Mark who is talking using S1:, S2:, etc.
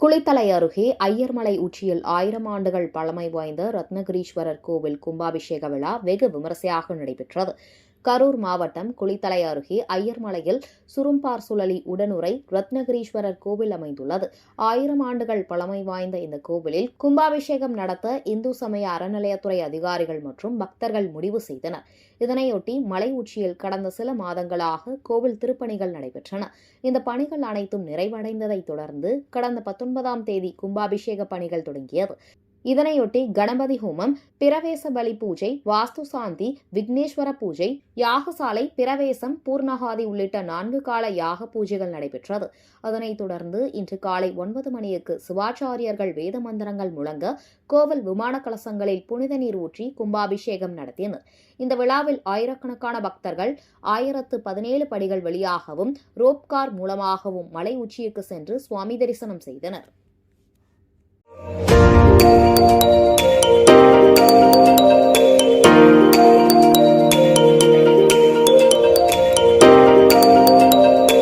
S1: குளித்தலை அருகே ஐயர்மலை உச்சியில் 1000 ஆண்டுகள் பழமை வாய்ந்த ரத்னகிரீஸ்வரர் கோவில் கும்பாபிஷேக விழா வெகு விமரிசையாக நடைபெற்றது. கரூர் மாவட்டம் குளித்தலை அருகே ஐயர்மலையில் சுரும்பார் சுழலி உடனுறை ரத்னகிரீஸ்வரர் கோவில் அமைந்துள்ளது. 1000 ஆண்டுகள் பழமை வாய்ந்த இந்த கோவிலில் கும்பாபிஷேகம் நடத்த இந்து சமய அறநிலையத்துறை அதிகாரிகள் மற்றும் பக்தர்கள் முடிவு செய்தனர். இதனையொட்டி மலை உச்சியில் கடந்த சில மாதங்களாக கோவில் திருப்பணிகள் நடைபெற்றன. இந்த பணிகள் அனைத்தும் நிறைவடைந்ததை தொடர்ந்து கடந்த 19ஆம் தேதி கும்பாபிஷேக பணிகள் தொடங்கியது. இதனையொட்டி கணபதி ஹோமம், பிரவேச பலி பூஜை, வாஸ்து சாந்தி, விக்னேஸ்வர பூஜை, யாகசாலை, பிரவேசம், பூர்ணகாதி உள்ளிட்ட 4 கால யாக பூஜைகள் நடைபெற்றது. அதனைத் தொடர்ந்து இன்று காலை 9 மணிக்கு சிவாச்சாரியர்கள் வேத மந்திரங்கள் முழங்க கோவில் விமான கலசங்களில் புனித நீர் ஊற்றி கும்பாபிஷேகம் நடத்தினர். இந்த விழாவில் ஆயிரக்கணக்கான பக்தர்கள் 1017 படிகள் வழியாகவும் ரோப்கார் மூலமாகவும் மலை உச்சிக்கு சென்று சுவாமி தரிசனம் செய்தனர்.